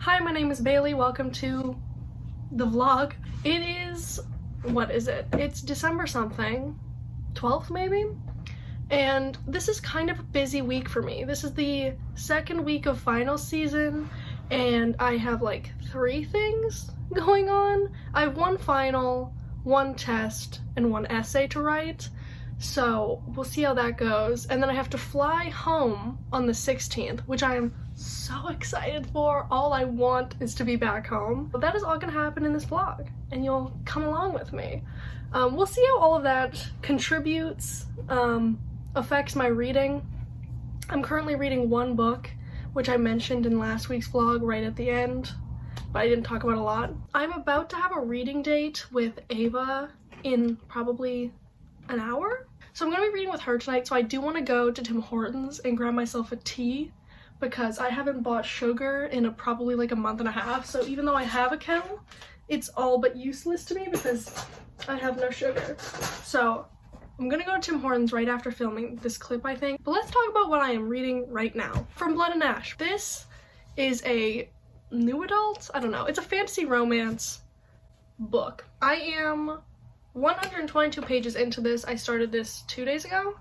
Hi, my name is Bailey. Welcome to the vlog. It is, what is it? It's December something, 12th maybe? And this is kind of a busy week for me. This is the second week of final season and I have like 3 things going on. I have 1 final, 1 test, and 1 essay to write. So we'll see how that goes. And then I have to fly home on the 16th, which I am so excited for. All I want is to be back home. But that is all gonna happen in this vlog, and you'll come along with me. We'll see how all of that contributes, affects my reading. I'm currently reading 1 book, which I mentioned in last week's vlog right at the end, but I didn't talk about a lot. I'm about to have a reading date with Ava in probably an hour. So I'm gonna be reading with her tonight, so I do want to go to Tim Hortons and grab myself a tea because I haven't bought sugar in probably like a month and a half. So even though I have a kettle, it's all but useless to me because I have no sugar. So I'm gonna go to Tim Hortons right after filming this clip, I think. But let's talk about what I am reading right now. From Blood and Ash. This is a new adult? I don't know. It's a fantasy romance book. I am 122 pages into this. I started this 2 days ago,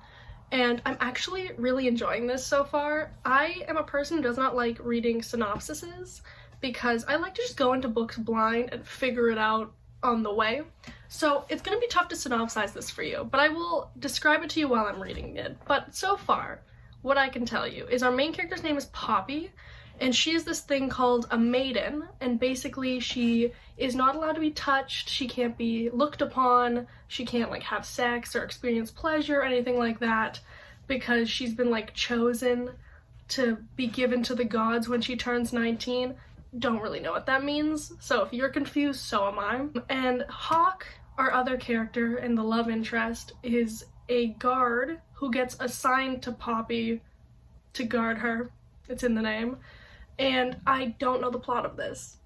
and I'm actually really enjoying this so far. I am a person who does not like reading synopsises because I like to just go into books blind and figure it out on the way. So it's gonna be tough to synopsize this for you, but I will describe it to you while I'm reading it. But so far, what I can tell you is our main character's name is Poppy, and she is this thing called a maiden, and basically she is not allowed to be touched, she can't be looked upon, she can't like have sex or experience pleasure or anything like that, because she's been like chosen to be given to the gods when she turns 19. Don't really know what that means, so if you're confused, so am I. And Hawk, our other character and the love interest, is a guard who gets assigned to Poppy to guard her. It's in the name. And I don't know the plot of this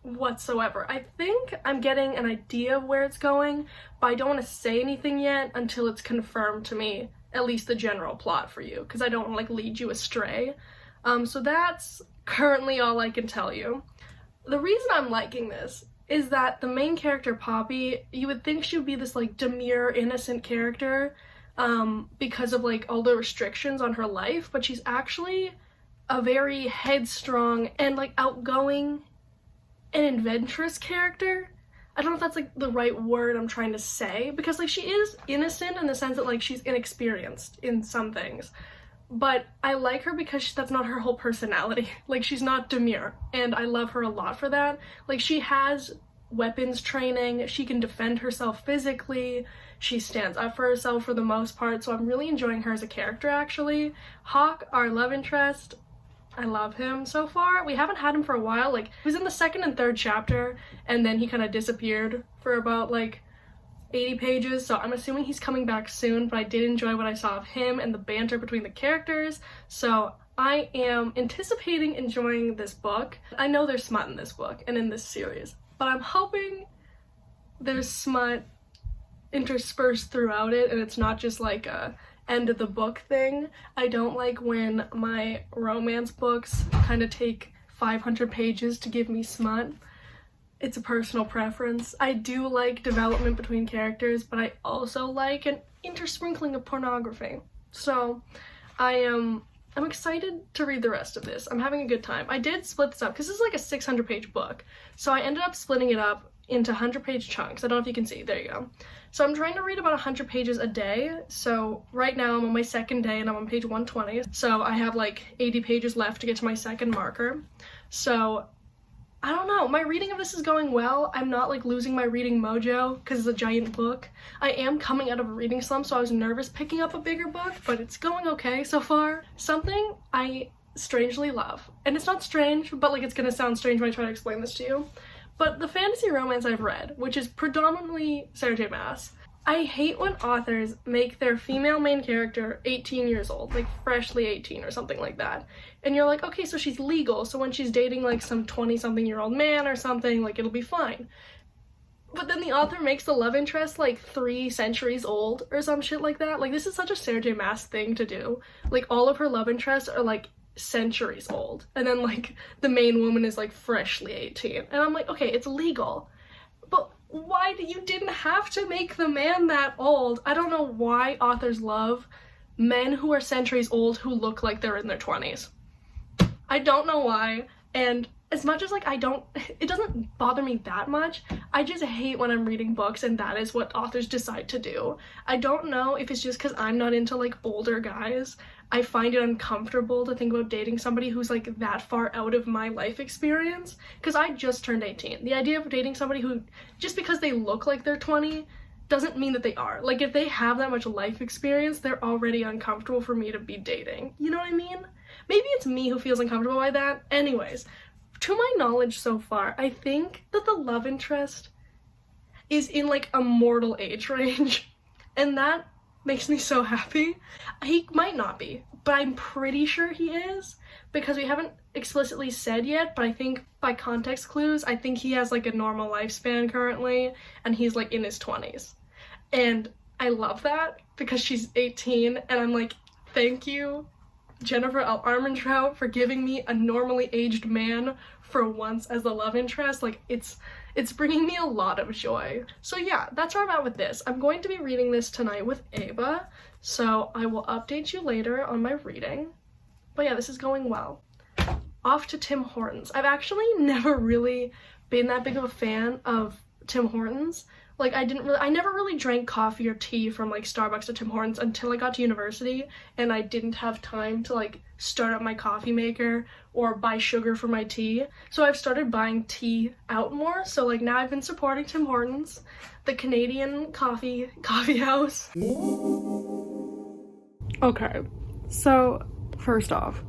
whatsoever. I think I'm getting an idea of where it's going, but I don't want to say anything yet until it's confirmed to me, at least the general plot for you, because I don't want to like lead you astray. So that's currently all I can tell you. The reason I'm liking this is that the main character, Poppy, you would think she would be this like demure, innocent character because of like all the restrictions on her life, but she's actually a very headstrong and like outgoing and adventurous character. I don't know if that's like the right word I'm trying to say, because like she is innocent in the sense that like she's inexperienced in some things, but I like her because that's not her whole personality. Like she's not demure, and I love her a lot for that. Like she has weapons training, she can defend herself physically, she stands up for herself for the most part, so I'm really enjoying her as a character actually. Hawk, our love interest, I love him so far. We haven't had him for a while. Like, he was in the 2nd and 3rd chapter, and then he kind of disappeared for about like 80 pages, so I'm assuming he's coming back soon, but I did enjoy what I saw of him and the banter between the characters, so I am anticipating enjoying this book. I know there's smut in this book and in this series, but I'm hoping there's smut interspersed throughout it and it's not just like a end of the book thing. I don't like when my romance books kind of take 500 pages to give me smut. It's a personal preference. I do like development between characters, but I also like an intersprinkling of pornography. So I'm excited to read the rest of this. I'm having a good time. I did split this up because this is like a 600-page book, so I ended up splitting it up into 100-page chunks. I don't know if you can see. There you go. So I'm trying to read about 100 pages a day. So right now I'm on my 2nd day and I'm on page 120. So I have like 80 pages left to get to my 2nd marker. So I don't know, my reading of this is going well. I'm not like losing my reading mojo because it's a giant book. I am coming out of a reading slump, so I was nervous picking up a bigger book, but it's going okay so far. Something I strangely love, and it's not strange, but like it's gonna sound strange when I try to explain this to you, but the fantasy romance I've read, which is predominantly Sarah J. Maas, I hate when authors make their female main character 18 years old, like freshly 18 or something like that. And you're like, okay, so she's legal, so when she's dating like some 20-something-year-old man or something, like it'll be fine. But then the author makes the love interest like 3 centuries old or some shit like that. Like this is such a Sarah J. Maas thing to do. Like all of her love interests are like centuries old, and then like the main woman is like freshly 18, and I'm like, okay, it's legal, but why you didn't have to make the man that old? I don't know why authors love men who are centuries old who look like they're in their 20s. I don't know why, and as much as like it doesn't bother me that much, I just hate when I'm reading books and that is what authors decide to do. I don't know if it's just because I'm not into like older guys. I find it uncomfortable to think about dating somebody who's like that far out of my life experience, because I just turned 18. The idea of dating somebody who, just because they look like they're 20, doesn't mean that they are. Like, if they have that much life experience, they're already uncomfortable for me to be dating. You know what I mean? Maybe it's me who feels uncomfortable by that. Anyways, to my knowledge so far, I think that the love interest is in like a mortal age range, and that makes me so happy. He might not be, but I'm pretty sure he is, because we haven't explicitly said yet, but I think by context clues, I think he has like a normal lifespan currently, and he's like in his 20s. And I love that, because she's 18, and I'm like, thank you, Jennifer L. Armentrout, for giving me a normally aged man for once as the love interest. Like, it's bringing me a lot of joy. So yeah, that's where I'm at with this. I'm going to be reading this tonight with Ava, so I will update you later on my reading. But yeah, this is going well. Off to Tim Hortons. I've actually never really been that big of a fan of Tim Hortons. Like, I never really drank coffee or tea from like Starbucks or Tim Hortons until I got to university, and I didn't have time to like start up my coffee maker or buy sugar for my tea. So I've started buying tea out more. So like now I've been supporting Tim Hortons, the Canadian coffee house. Okay, so first off,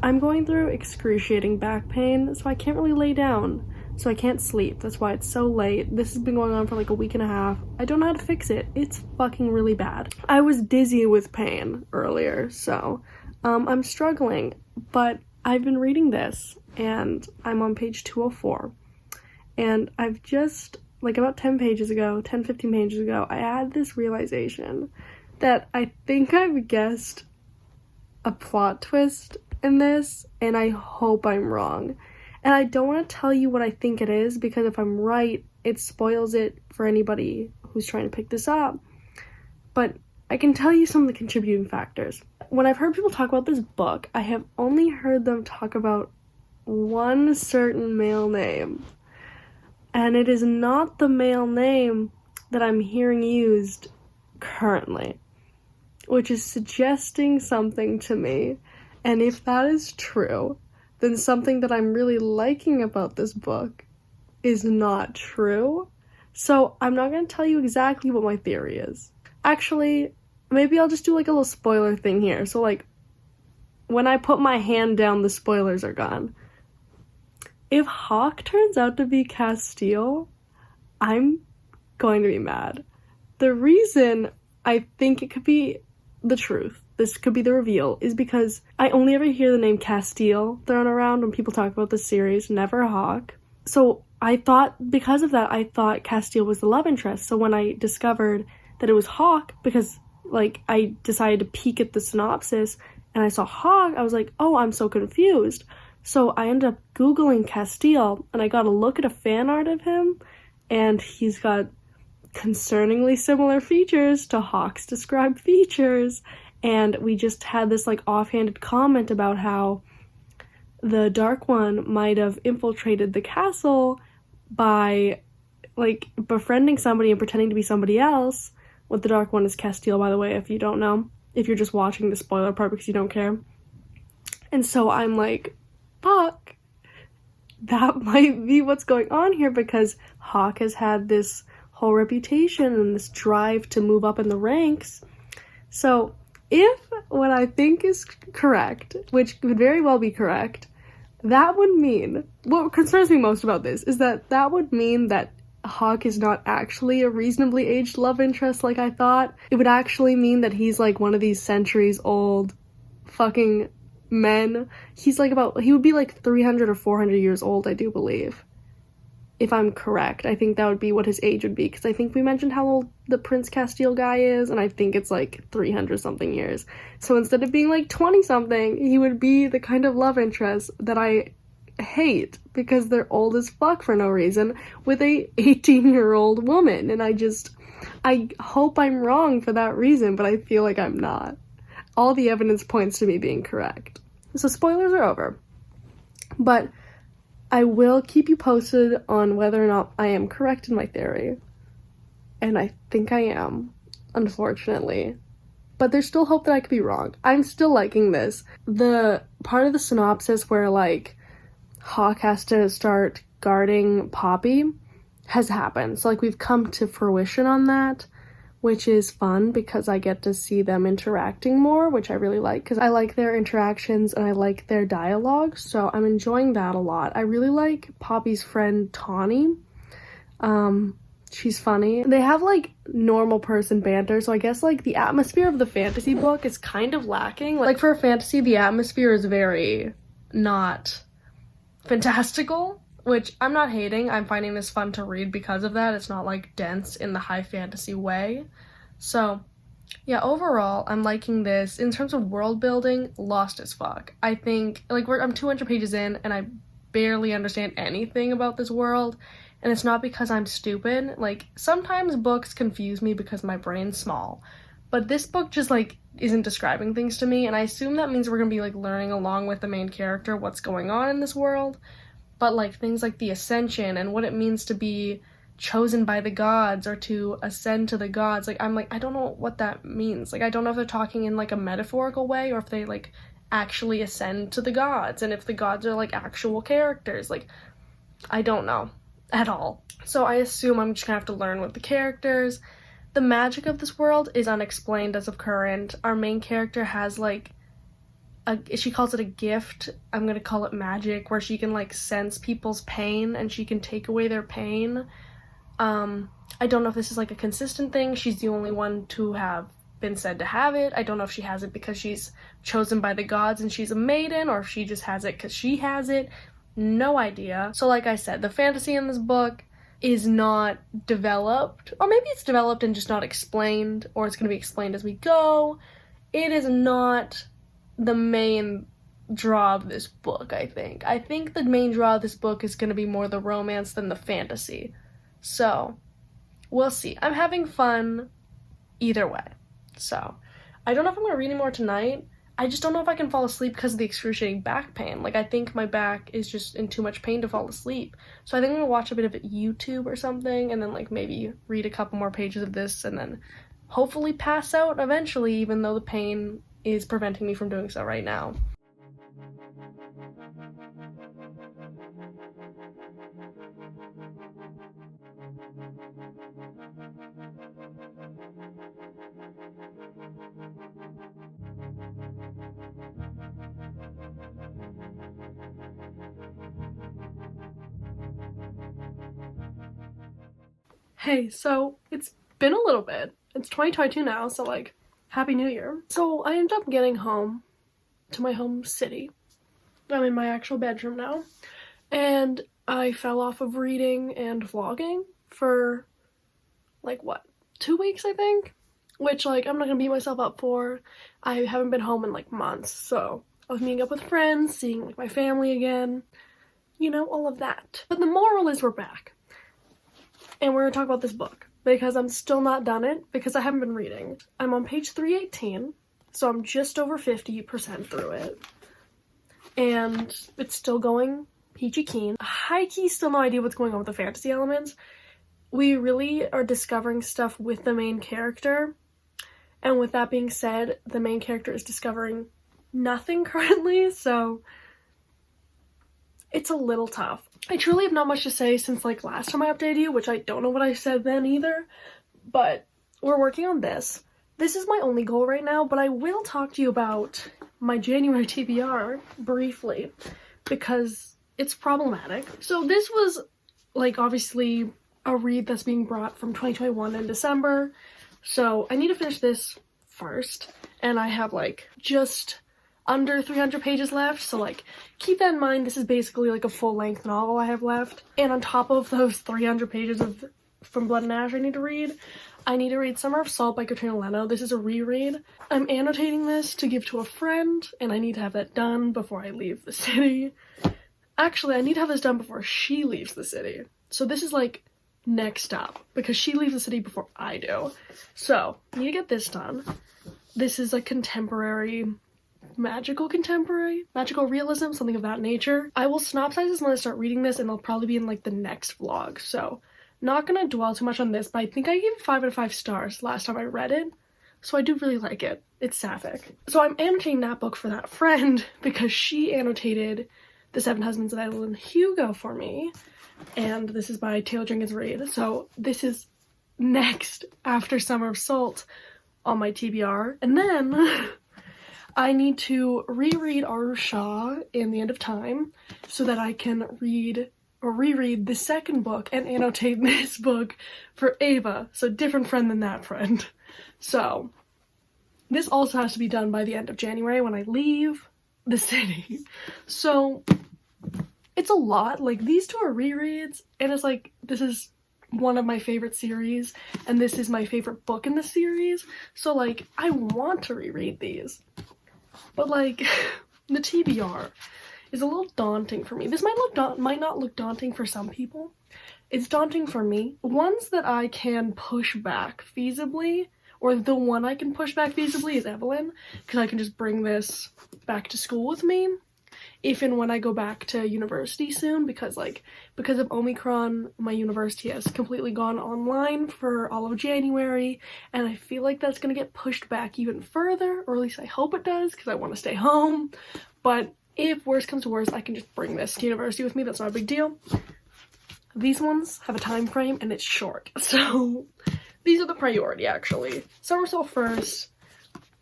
I'm going through excruciating back pain, so I can't really lay down. So I can't sleep. That's why it's so late. This has been going on for like a week and a half. I don't know how to fix it. It's fucking really bad. I was dizzy with pain earlier, so I'm struggling. But I've been reading this, and I'm on page 204. And I've just, like about 10 pages ago, 15 pages ago, I had this realization that I think I've guessed a plot twist in this, and I hope I'm wrong. And I don't want to tell you what I think it is, because if I'm right, it spoils it for anybody who's trying to pick this up. But I can tell you some of the contributing factors. When I've heard people talk about this book, I have only heard them talk about one certain male name. And it is not the male name that I'm hearing used currently, which is suggesting something to me. And if that is true, then something that I'm really liking about this book is not true. So I'm not going to tell you exactly what my theory is. Actually, maybe I'll just do like a little spoiler thing here. So like, when I put my hand down, the spoilers are gone. If Hawk turns out to be Castile, I'm going to be mad. The reason I think it could be the truth, this could be the reveal, is because I only ever hear the name Castile thrown around when people talk about this series, never Hawk. So I thought, because of that, I thought Castile was the love interest. So when I discovered that it was Hawk, because like I decided to peek at the synopsis and I saw Hawk, I was like, oh, I'm so confused. So I ended up Googling Castile, and I got a look at a fan art of him, and he's got concerningly similar features to Hawk's described features. And we just had this like offhanded comment about how the Dark One might have infiltrated the castle by like befriending somebody and pretending to be somebody else. What the Dark One is Castile, by the way, if you don't know. If you're just watching the spoiler part because you don't care. And so I'm like, fuck. That might be what's going on here, because Hawk has had this whole reputation and this drive to move up in the ranks. So if what I think is correct, which could very well be correct, that would mean, what concerns me most about this is that would mean that Hawk is not actually a reasonably aged love interest like I thought. It would actually mean that he's like one of these centuries old fucking men. He would be like 300 or 400 years old, I do believe. if I'm correct. I think that would be what his age would be, because I think we mentioned how old the Prince Castile guy is, and I think it's like 300 something years. So instead of being like 20 something, he would be the kind of love interest that I hate, because they're old as fuck for no reason with a 18-year-old woman, and I hope I'm wrong for that reason, but I feel like I'm not. All the evidence points to me being correct. So spoilers are over. But I will keep you posted on whether or not I am correct in my theory. And I think I am, unfortunately. But there's still hope that I could be wrong. I'm still liking this. The part of the synopsis where, like, Hawk has to start guarding Poppy has happened. So, like, we've come to fruition on that, which is fun because I get to see them interacting more, which I really like, because I like their interactions and I like their dialogue, so I'm enjoying that a lot. I really like Poppy's friend Tawny. She's funny. They have, like, normal person banter, so I guess, like, the atmosphere of the fantasy book is kind of lacking. Like, for a fantasy, the atmosphere is very not fantastical, which I'm not hating. I'm finding this fun to read because of that. It's not, like, dense in the high fantasy way. So, yeah, overall, I'm liking this. In terms of world building, lost as fuck. I think, like, I'm 200 pages in, and I barely understand anything about this world, and it's not because I'm stupid. Like, sometimes books confuse me because my brain's small, but this book just, like, isn't describing things to me, and I assume that means we're gonna be, like, learning along with the main character what's going on in this world. But, like, things like the ascension and what it means to be chosen by the gods or to ascend to the gods, like, I'm like, I don't know what that means. Like, I don't know if they're talking in, like, a metaphorical way or if they, like, actually ascend to the gods, and if the gods are, like, actual characters. Like, I don't know at all. So I assume I'm just gonna have to learn with the characters. The magic of this world is unexplained as of current. Our main character has, like, she calls it a gift. I'm gonna call it magic, where she can, like, sense people's pain and she can take away their pain. I don't know if this is, like, a consistent thing. She's the only one to have been said to have it. I don't know if she has it because she's chosen by the gods and she's a maiden, or if she just has it because she has it. No idea. So, like I said, the fantasy in this book is not developed, or maybe it's developed and just not explained, or it's gonna be explained as we go. It is not the main draw of this book, I think. I think the main draw of this book is going to be more the romance than the fantasy. So, we'll see. I'm having fun either way. So, I don't know if I'm going to read any more tonight. I just don't know if I can fall asleep because of the excruciating back pain. Like, I think my back is just in too much pain to fall asleep. So I think I'm going to watch a bit of YouTube or something, and then, like, maybe read a couple more pages of this, and then hopefully pass out eventually, even though the pain is preventing me from doing so right now. Hey, so it's been a little bit. It's 2022 now, so, like, Happy New Year. So I ended up getting home to my home city. I'm in my actual bedroom now. And I fell off of reading and vlogging for, like, what, 2 weeks, I think? Which, like, I'm not gonna beat myself up for. I haven't been home in, like, months, so I was meeting up with friends, seeing, like, my family again. You know, all of that. But the moral is we're back. And we're gonna talk about this book, because I'm still not done it, because I haven't been reading. I'm on page 318, so I'm just over 50% through it. And it's still going peachy keen. High-key still no idea what's going on with the fantasy elements. We really are discovering stuff with the main character. And with that being said, the main character is discovering nothing currently, so it's a little tough. I truly have not much to say since, like, last time I updated you, which I don't know what I said then either, but we're working on this. This is my only goal right now, but I will talk to you about my January TBR briefly, because it's problematic. So this was, like, obviously a read that's being brought from 2021 in December, so I need to finish this first, and I have, like, just under 300 pages left, so like keep that in mind. This is basically like a full-length novel I have left, and on top of those 300 pages of From Blood and Ash I need to read Summer of Salt by Katrina Leno. This is a reread. I'm annotating this to give to a friend, and I need to have that done before I leave the city. Actually, I need to have this done before she leaves the city. So this is like next up, because she leaves the city before I do. So, I need to get this done. This is a magical realism, something of that nature. I will synopsize this when I start reading this, and it'll probably be in like the next vlog. So, not gonna dwell too much on this, but I think I gave it 5 out of 5 stars last time I read it. So I do really like it. It's sapphic. So I'm annotating that book for that friend because she annotated The Seven Husbands of Evelyn Hugo for me. And this is by Taylor Jenkins Reid. So this is next after Summer of Salt on my TBR. And then I need to reread Shah in The End of Time so that I can reread the second book and annotate this book for Ava. So different friend than that friend. So this also has to be done by the end of January when I leave the city. So it's a lot. Like, these two are rereads, and it's like, this is one of my favorite series, and this is my favorite book in the series. So like, I want to reread these, but like the TBR is a little daunting for me. This might not look daunting for some people. It's daunting for me. Ones that I can push back feasibly, or the one I can push back feasibly, is Evelyn, because I can just bring this back to school with me if and when I go back to university soon, because of Omicron, my university has completely gone online for all of January, and I feel like that's gonna get pushed back even further, or at least I hope it does, because I want to stay home. But if worse comes to worse, I can just bring this to university with me. That's not a big deal. These ones have a time frame, and it's short, so these are the priority, actually. Summer of Salt first,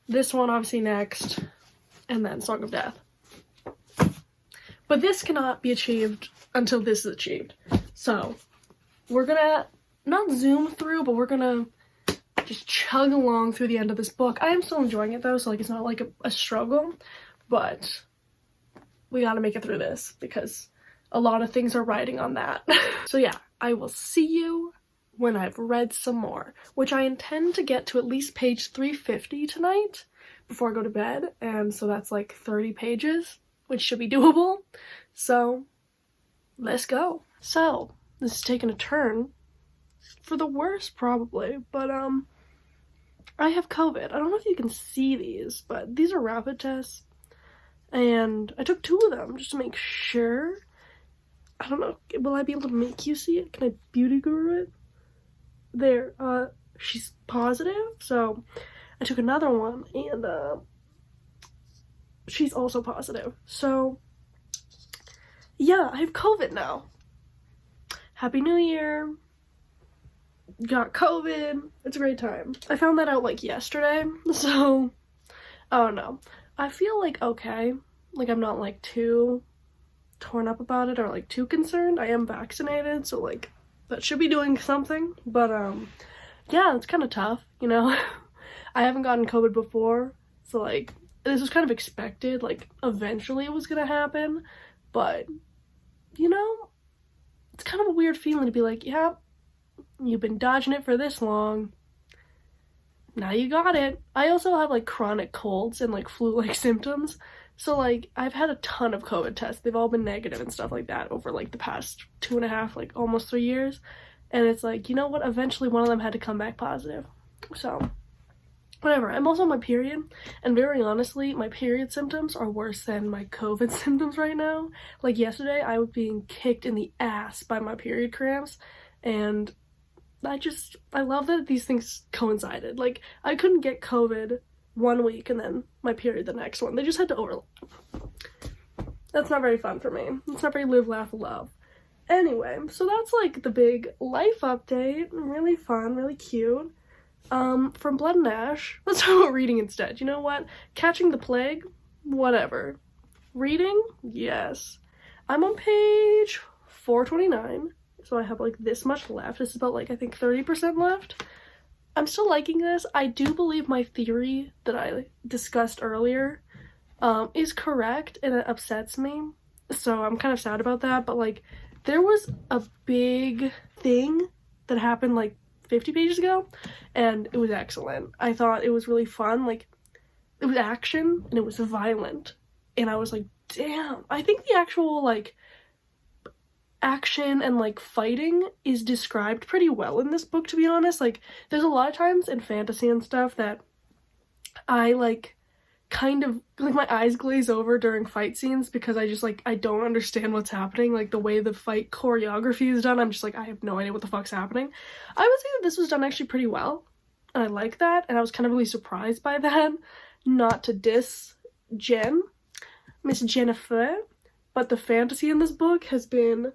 this one obviously next, and then Song of Death. But this cannot be achieved until this is achieved. So we're gonna not zoom through, but we're gonna just chug along through the end of this book. I am still enjoying it though, so like it's not like a struggle, but we gotta make it through this because a lot of things are riding on that. So yeah, I will see you when I've read some more, which I intend to get to at least page 350 tonight before I go to bed, and so that's like 30 pages, which should be doable. So let's go. So this is taking a turn for the worse probably, but I have COVID. I don't know if you can see these, but these are rapid tests, and I took 2 of them just to make sure. I don't know, will I be able to make you see it? Can I beauty guru it? There, she's positive, so I took another one, and she's also positive. So yeah, I have COVID now. Happy New Year. Got COVID. It's a great time. I found that out like yesterday, so I don't know. I feel like okay. Like I'm not like too torn up about it or like too concerned. I am vaccinated, so like that should be doing something. But yeah, it's kind of tough, you know. I haven't gotten COVID before, so like this was kind of expected, like eventually it was gonna happen, but you know, it's kind of a weird feeling to be like, yeah, you've been dodging it for this long, now you got it. I also have like chronic colds and like flu-like symptoms, so like I've had a ton of COVID tests. They've all been negative and stuff like that over like the past 2.5, like almost 3 years, and it's like, you know what, eventually one of them had to come back positive. So whatever. I'm also on my period, and very honestly, my period symptoms are worse than my COVID symptoms right now. Like yesterday, I was being kicked in the ass by my period cramps, and I love that these things coincided. Like, I couldn't get COVID one week and then my period the next one. They just had to overlap. That's not very fun for me. It's not very live, laugh, love. Anyway, so that's like the big life update. Really fun, really cute. From Blood and Ash, let's talk about reading instead. You know what? Catching the Plague? Whatever. Reading? Yes. I'm on page 429, so I have like this much left. This is about like, I think 30% left. I'm still liking this. I do believe my theory that I discussed earlier is correct, and it upsets me. So I'm kind of sad about that, but like there was a big thing that happened like 50 pages ago, and it was excellent. I thought it was really fun. Like, it was action and it was violent, and I was like, damn. I think the actual like action and like fighting is described pretty well in this book, to be honest. Like, there's a lot of times in fantasy and stuff that I like kind of like my eyes glaze over during fight scenes because I just like I don't understand what's happening. Like the way the fight choreography is done, I'm just like, I have no idea what the fuck's happening. I would say that this was done actually pretty well, and I like that, and I was kind of really surprised by that. Not to diss Miss Jennifer, but the fantasy in this book has been,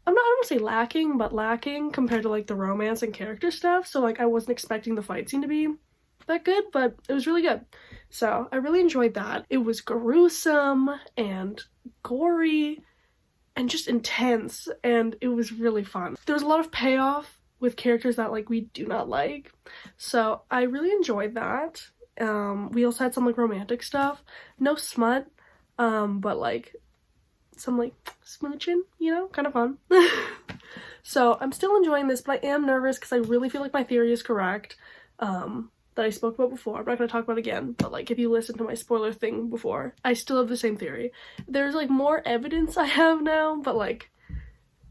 I don't want to say lacking, but lacking compared to like the romance and character stuff. So like I wasn't expecting the fight scene to be that good, but it was really good. So I really enjoyed that. It was gruesome and gory and just intense, and it was really fun. There was a lot of payoff with characters that like we do not like, so I really enjoyed that. We also had some like romantic stuff, no smut, but like some like smooching, you know, kind of fun. So I'm still enjoying this, but I am nervous because I really feel like my theory is correct, that I spoke about before. I'm not going to talk about it again, but like if you listen to my spoiler thing before, I still have the same theory. There's like more evidence I have now, but like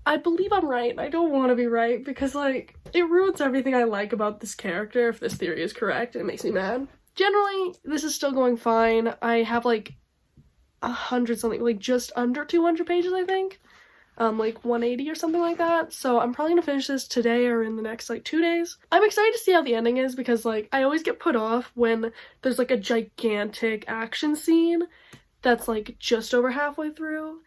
I believe I'm right. I don't want to be right because like it ruins everything I like about this character if this theory is correct. It makes me mad. Generally, this is still going fine. I have like 100 something, like just under 200 pages, I think. Like 180 or something like that. So I'm probably gonna finish this today or in the next like 2 days. I'm excited to see how the ending is because like I always get put off when there's like a gigantic action scene that's like just over halfway through,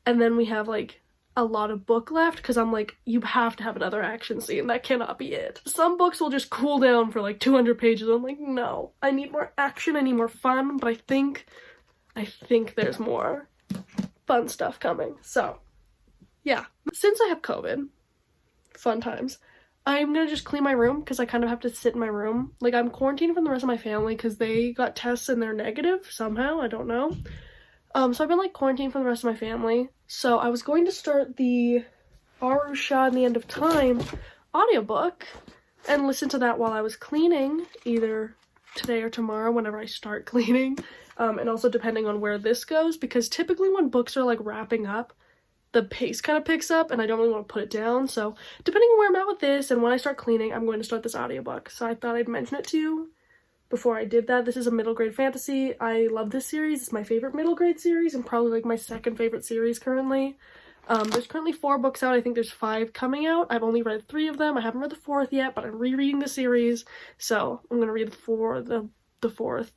and then we have like a lot of book left because I'm like, you have to have another action scene. That cannot be it. Some books will just cool down for like 200 pages. I'm like, no, I need more action, I need more fun, but I think there's more fun stuff coming. So yeah, since I have COVID, fun times, I'm gonna just clean my room because I kind of have to sit in my room. Like, I'm quarantined from the rest of my family because they got tests and they're negative somehow, I don't know. So I've been like quarantined from the rest of my family. So I was going to start the Shah and the End of Time audiobook and listen to that while I was cleaning, either today or tomorrow whenever I start cleaning. And also depending on where this goes, because typically when books are like wrapping up, the pace kind of picks up and I don't really want to put it down. So depending on where I'm at with this and when I start cleaning, I'm going to start this audiobook. So I thought I'd mention it to you before I did that. This is a middle grade fantasy. I love this series. It's my favorite middle grade series and probably like my second favorite series currently. There's currently 4 books out. I think there's 5 coming out. I've only read 3 of them. I haven't read the 4th yet, but I'm rereading the series. So I'm going to read the 4th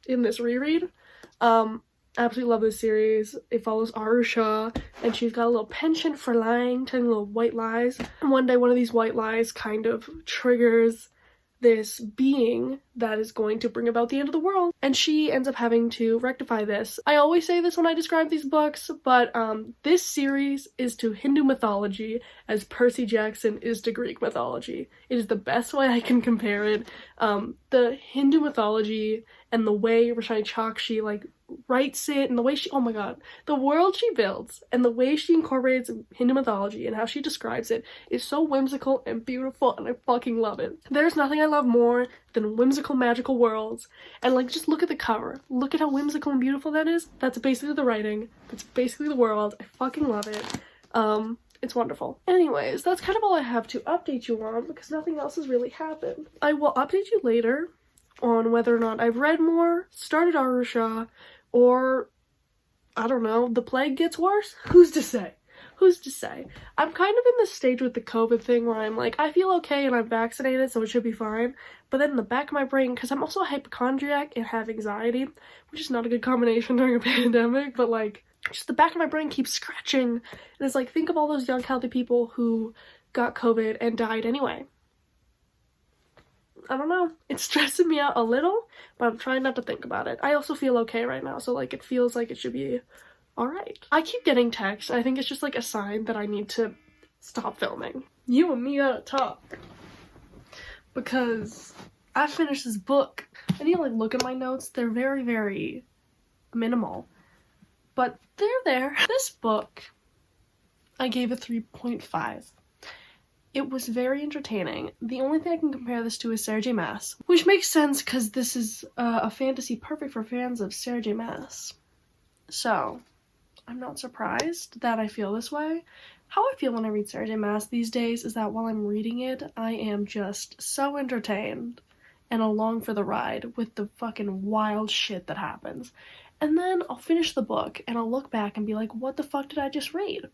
in this reread. Absolutely love this series. It follows Shah, and she's got a little penchant for lying, telling little white lies. And one day one of these white lies kind of triggers this being that is going to bring about the end of the world, and she ends up having to rectify this. I always say this when I describe these books, but this series is to Hindu mythology as Percy Jackson is to Greek mythology. It is the best way I can compare it. The Hindu mythology and the way Roshani Chokshi like writes it, and the way she, oh my god, the world she builds and the way she incorporates Hindu mythology and how she describes it is so whimsical and beautiful, and I fucking love it. There's nothing I love more than whimsical magical worlds, and like just look at the cover, look at how whimsical and beautiful that is. That's basically the writing, that's basically the world. I fucking love it. It's wonderful. Anyways, that's kind of all I have to update you on because nothing else has really happened. I will update you later on whether or not I've read more, started Shah, or I don't know, the plague gets worse? Who's to say? Who's to say? I'm kind of in this stage with the COVID thing where I'm like, I feel okay and I'm vaccinated, so it should be fine. But then in the back of my brain, because I'm also a hypochondriac and have anxiety, which is not a good combination during a pandemic, but like, just the back of my brain keeps scratching. And it's like, think of all those young, healthy people who got COVID and died anyway. I don't know. It's stressing me out a little, but I'm trying not to think about it. I also feel okay right now, so like it feels like it should be alright. I keep getting texts. I think it's just like a sign that I need to stop filming. You and me gotta talk. Because I finished this book. I need to like look at my notes. They're very, very minimal. But they're there. This book, I gave a 3.5. It was very entertaining. The only thing I can compare this to is Sarah J. Maas, which makes sense because this is a fantasy perfect for fans of Sarah J. Maas. So, I'm not surprised that I feel this way. How I feel when I read Sarah J. Maas these days is that while I'm reading it, I am just so entertained and along for the ride with the fucking wild shit that happens. And then I'll finish the book and I'll look back and be like, what the fuck did I just read?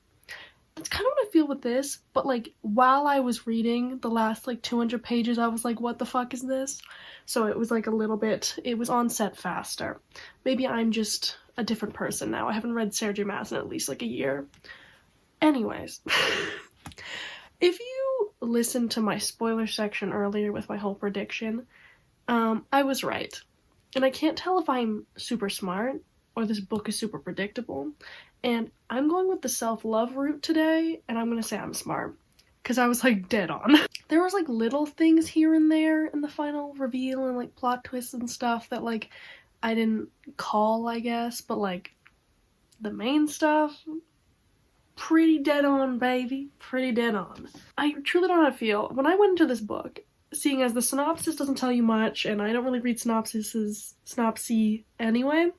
That's kind of what I feel with this, but like while I was reading the last like 200 pages, I was like, what the fuck is this? So it was like a little bit, it was on set faster. Maybe I'm just a different person now. I haven't read Sarah J. Maas in at least like a year. Anyways, if you listened to my spoiler section earlier with my whole prediction, I was right. And I can't tell if I'm super smart or this book is super predictable. And I'm going with the self-love route today, and I'm gonna say I'm smart. Because I was like dead on. There was like little things here and there in the final reveal and like plot twists and stuff that like I didn't call, I guess. But like the main stuff, pretty dead on, baby. Pretty dead on. I truly don't know how to feel. When I went into this book, seeing as the synopsis doesn't tell you much, and I don't really read synopsis anyway,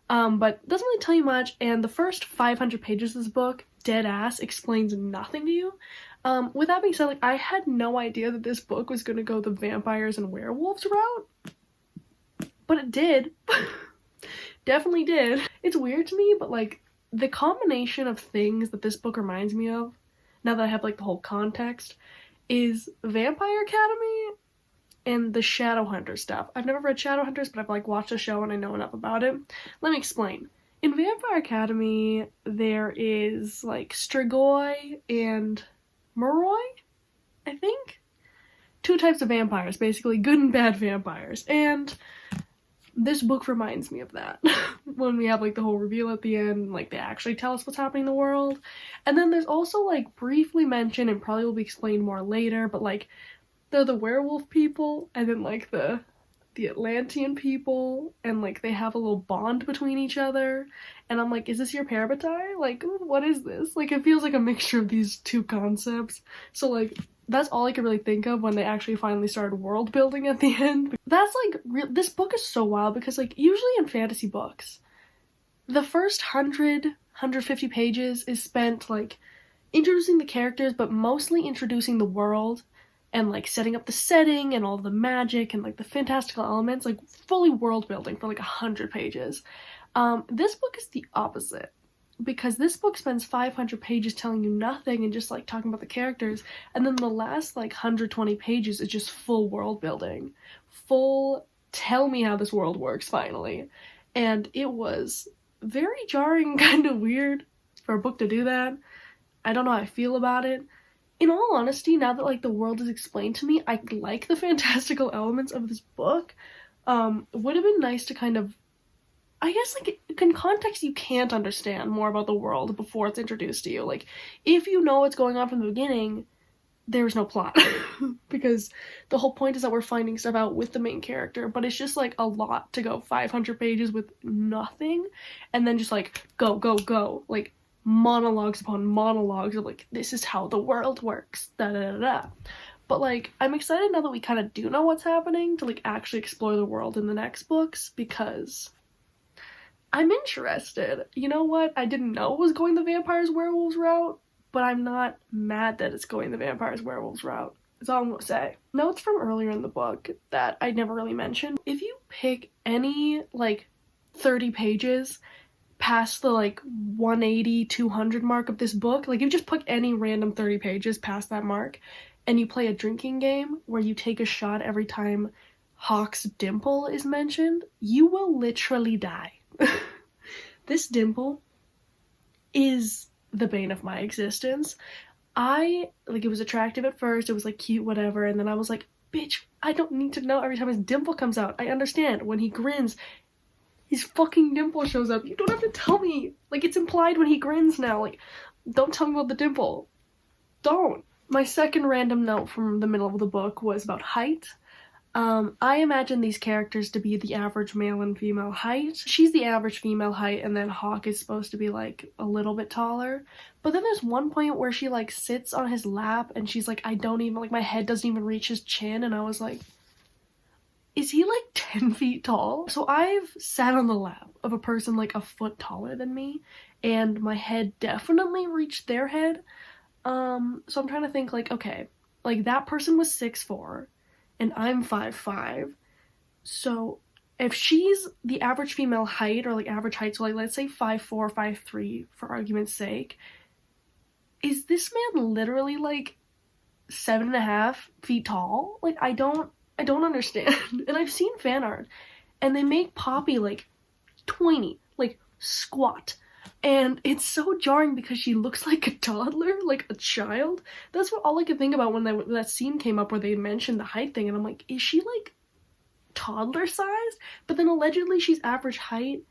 but doesn't really tell you much, and the first 500 pages of this book, dead ass, explains nothing to you. With that being said, like, I had no idea that this book was gonna go the vampires and werewolves route, but it did. Definitely did. It's weird to me, but like, the combination of things that this book reminds me of, now that I have like the whole context, is Vampire Academy and the Shadowhunter stuff. I've never read Shadowhunters, but I've like watched the show and I know enough about it. Let me explain. In Vampire Academy, there is like Strigoi and Moroi, I think? Two types of vampires, basically good and bad vampires. And this book reminds me of that. When we have like the whole reveal at the end, like they actually tell us what's happening in the world. And then there's also like briefly mentioned, and probably will be explained more later, but like they're the werewolf people, and then like the Atlantean people, and like they have a little bond between each other. And I'm like, is this your parabatai? Like, what is this? Like, it feels like a mixture of these two concepts. So like, that's all I could really think of when they actually finally started world building at the end. That's like, this book is so wild because like, usually in fantasy books, the first 150 pages is spent like introducing the characters, but mostly introducing the world and like setting up the setting and all the magic and like the fantastical elements, like fully world building for like 100 pages. This book is the opposite, because this book spends 500 pages telling you nothing and just like talking about the characters, and then the last like 120 pages is just full world building, full tell me how this world works finally. And it was very jarring and kind of weird for a book to do that. I don't know how I feel about it. In all honesty, now that like the world is explained to me, I like the fantastical elements of this book. It would have been nice to kind of, I guess, like, in context, you can't understand more about the world before it's introduced to you. Like, if you know what's going on from the beginning, there's no plot. Because the whole point is that we're finding stuff out with the main character, but it's just, like, a lot to go 500 pages with nothing, and then just, like, go, go, go. Like, monologues upon monologues of, like, this is how the world works, da-da-da-da. But, like, I'm excited now that we kind of do know what's happening to, like, actually explore the world in the next books, because I'm interested. You know what? I didn't know it was going the vampires werewolves route, but I'm not mad that it's going the vampires werewolves route. That's all I'm gonna say. Notes from earlier in the book that I never really mentioned. If you pick any, like, 30 pages past the, like, 180, 200 mark of this book, like, if you just pick any random 30 pages past that mark, and you play a drinking game where you take a shot every time Hawk's dimple is mentioned, you will literally die. This dimple is the bane of my existence. It was attractive at first, it was like cute, whatever, and then I was like, bitch, I don't need to know every time his dimple comes out. I understand, when he grins, his fucking dimple shows up. You don't have to tell me. Like, it's implied when he grins now. Like, don't tell me about the dimple. Don't. My second random note from the middle of the book was about height. I imagine these characters to be the average male and female height. She's the average female height, and then Hawk is supposed to be like a little bit taller. But then there's one point where she like sits on his lap and she's like, I don't even, like, my head doesn't even reach his chin, and I was like, is he like 10 feet tall? So I've sat on the lap of a person like a foot taller than me, and my head definitely reached their head. So I'm trying to think, like, okay, like that person was 6'4", and I'm 5'5". So if she's the average female height, or like average height, so like let's say 5'4", 5'3", for argument's sake, is this man literally like 7.5 feet tall? Like, I don't understand. And I've seen fan art, and they make Poppy like tiny, like squat. And it's so jarring because she looks like a toddler, like a child. That's what all I could think about when that scene came up where they mentioned the height thing, and I'm like, is she like toddler sized? But then allegedly she's average height.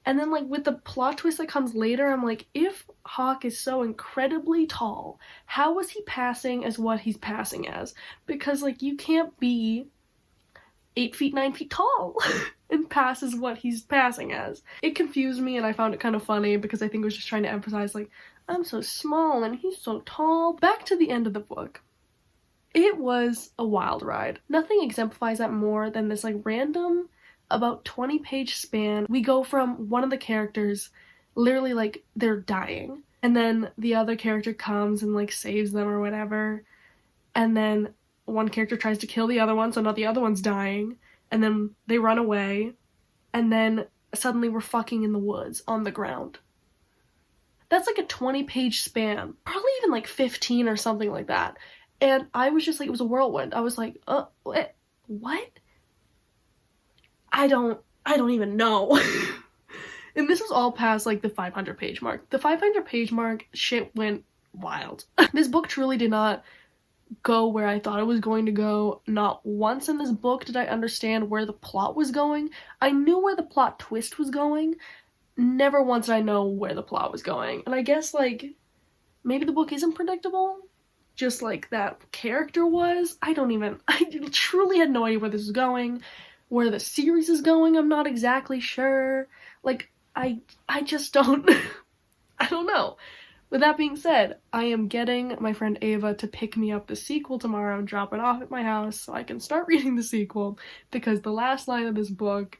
And then like with the plot twist that comes later, I'm like, if Hawk is so incredibly tall, how was he passing as what he's passing as? Because like you can't be 8 feet, 9 feet tall and pass as what he's passing as. It confused me, and I found it kind of funny because I think it was just trying to emphasize like, I'm so small and he's so tall. Back to the end of the book. It was a wild ride. Nothing exemplifies that more than this like random, about 20-page span. We go from one of the characters literally like they're dying, and then the other character comes and like saves them or whatever, and then one character tries to kill the other one, so now the other one's dying, and then they run away, and then suddenly we're fucking in the woods on the ground. That's like a 20-page span, probably even like 15 or something like that. And I was just like, it was a whirlwind. I was like, what? I don't even know. And this was all past like the 500-page mark. The 500-page mark, shit went wild. This book truly did not go where I thought it was going to go. Not once in this book did I understand where the plot was going. I knew where the plot twist was going. Never once did I know where the plot was going. And I guess like maybe the book isn't predictable, just like that character was. I truly had no idea where this was going. Where the series is going, I'm not exactly sure. Like, I just don't, I don't know. With that being said, I am getting my friend Ava to pick me up the sequel tomorrow and drop it off at my house so I can start reading the sequel, because the last line of this book,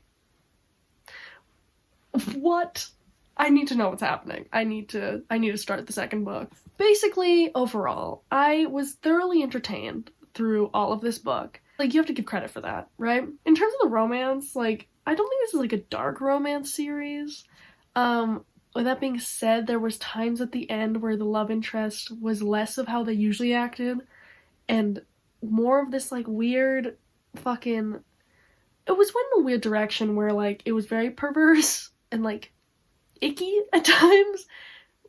what? I need to know what's happening. I need to start the second book. Basically, overall, I was thoroughly entertained through all of this book. Like, you have to give credit for that, right? In terms of the romance, like, I don't think this is like a dark romance series. With that being said, there was times at the end where the love interest was less of how they usually acted, and more of this like weird fucking, it was went in a weird direction where like it was very perverse and like icky at times,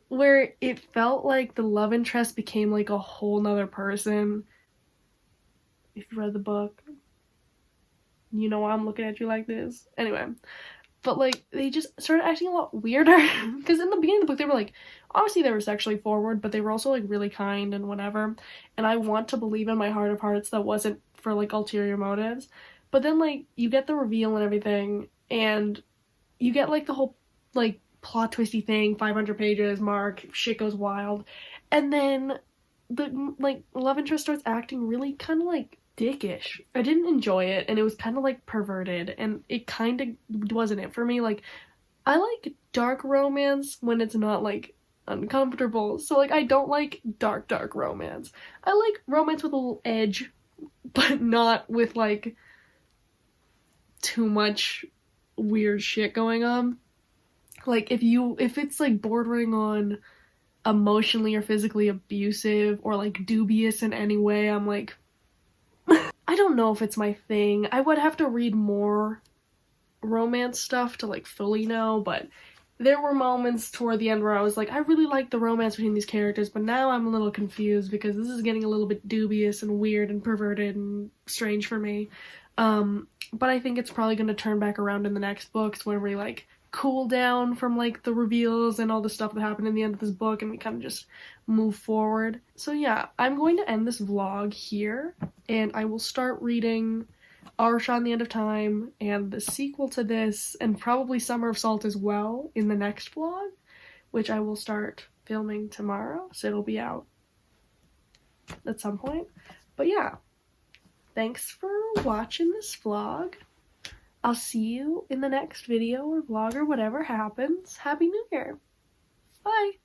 where it felt like the love interest became like a whole nother person. If you read the book, you know why I'm looking at you like this. Anyway, but like they just started acting a lot weirder, because in the beginning of the book they were like, obviously they were sexually forward, but they were also like really kind and whatever, and I want to believe in my heart of hearts that wasn't for like ulterior motives. But then like you get the reveal and everything, and you get like the whole like plot twisty thing, 500 pages mark, shit goes wild, and then the like love interest starts acting really kind of like dickish. I didn't enjoy it, and it was kind of like perverted, and it kind of wasn't it for me. Like, I like dark romance when it's not like uncomfortable, so like I don't like dark romance. I like romance with a little edge, but not with like too much weird shit going on. Like if it's like bordering on emotionally or physically abusive or like dubious in any way, I'm like, I don't know if it's my thing. I would have to read more romance stuff to like fully know, but there were moments toward the end where I was like, I really like the romance between these characters, but now I'm a little confused because this is getting a little bit dubious and weird and perverted and strange for me. But I think it's probably going to turn back around in the next books when we like cool down from like the reveals and all the stuff that happened in the end of this book, and we kind of just move forward. So yeah, I'm going to end this vlog here, and I will start reading Shah and the End of Time and the sequel to this, and probably Summer of Salt as well in the next vlog, which I will start filming tomorrow, so it'll be out at some point. But yeah, thanks for watching this vlog. I'll see you in the next video or vlog or whatever happens. Happy New Year! Bye!